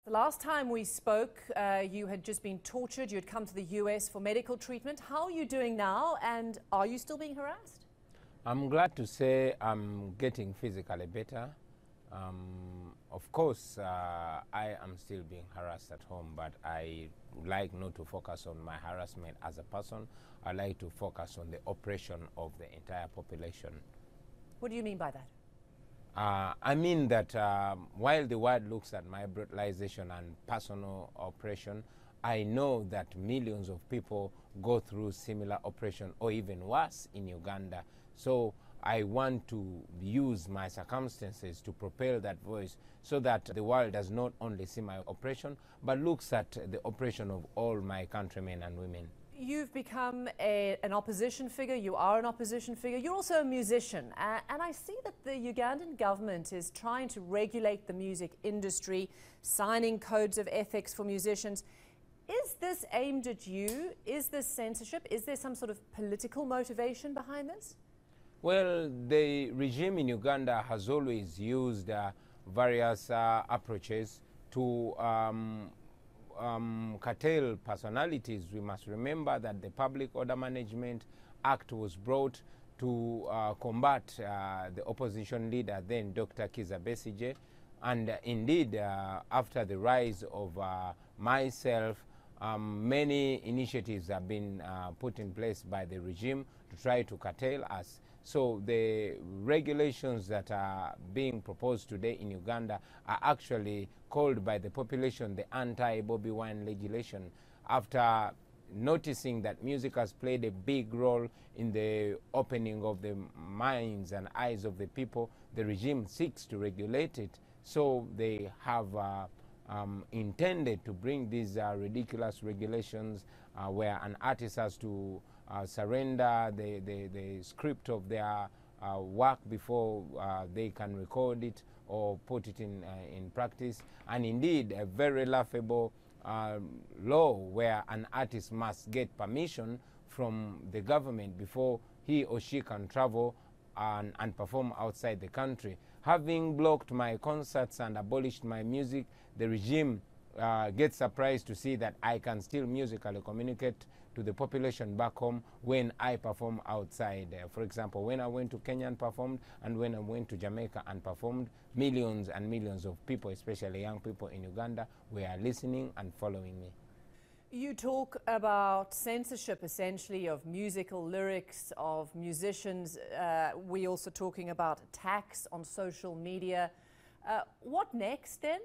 The last time we spoke, you had just been tortured. You had come to the US for medical treatment. How are you doing now, and are you still being harassed? I'm glad to say I'm getting physically better. Of course, I am still being harassed at home, but I like not to focus on my harassment as a person. I like to focus on the oppression of the entire population. What do you mean by that? I mean that while the world looks at my brutalization and personal oppression, I know that millions of people go through similar oppression or even worse in Uganda. So I want to use my circumstances to propel that voice so that the world does not only see my oppression, but looks at the oppression of all my countrymen and women. You've become an opposition figure. You are an opposition figure. You're also a musician. And I see that the Ugandan government is trying to regulate the music industry, signing codes of ethics for musicians. Is this aimed at you? Is this censorship? Is there some sort of political motivation behind this? Well, the regime in Uganda has always used various approaches to curtail personalities. We must remember that the Public Order Management Act was brought to combat the opposition leader then, Dr. Kizza Besigye. And indeed, after the rise of myself, many initiatives have been put in place by the regime to try to curtail us. So the regulations that are being proposed today in Uganda are actually called by the population the anti-Bobi Wine legislation. After noticing that music has played a big role in the opening of the minds and eyes of the people, the regime seeks to regulate it. So they have intended to bring these ridiculous regulations where an artist has to surrender the script of their work before they can record it or put it in practice, and indeed a very laughable law where an artist must get permission from the government before he or she can travel and perform outside the country. Having blocked my concerts and abolished my music, the regime gets surprised to see that I can still musically communicate to the population back home when I perform outside. For example, when I went to Kenya and performed, and when I went to Jamaica and performed, millions and millions of people, especially young people in Uganda, were listening and following me. You talk about censorship, essentially, of musical lyrics, of musicians. We're also talking about attacks on social media. What next, then?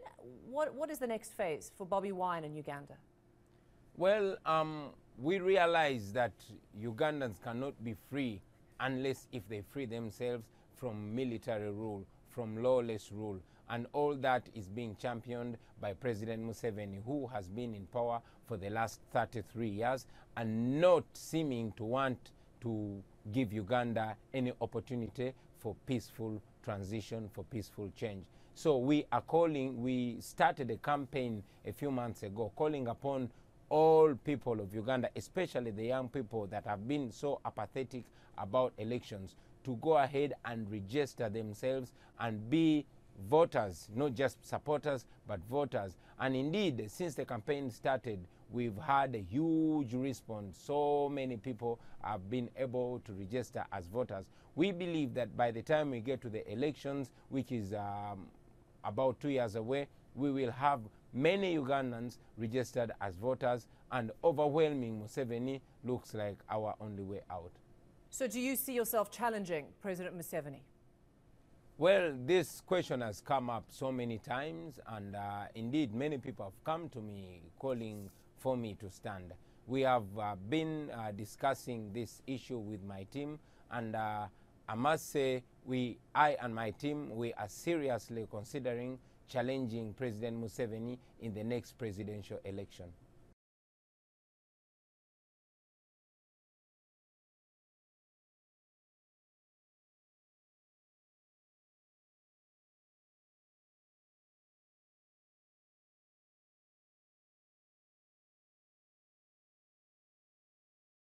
What is the next phase for Bobi Wine in Uganda? Well, we realize that Ugandans cannot be free unless if they free themselves from military rule, from lawless rule. And all that is being championed by President Museveni, who has been in power for the last 33 years and not seeming to want to give Uganda any opportunity for peaceful transition, for peaceful change. So we started a campaign a few months ago calling upon all people of Uganda, especially the young people that have been so apathetic about elections, to go ahead and register themselves and be voters, not just supporters, but voters. And indeed, since the campaign started, we've had a huge response. So many people have been able to register as voters. We believe that by the time we get to the elections, which is about 2 years away, we will have many Ugandans registered as voters, and overwhelming Museveni looks like our only way out. So do you see yourself challenging President Museveni? Well, this question has come up so many times, and indeed many people have come to me calling for me to stand. We have been discussing this issue with my team, and I must say I and my team, we are seriously considering challenging President Museveni in the next presidential election.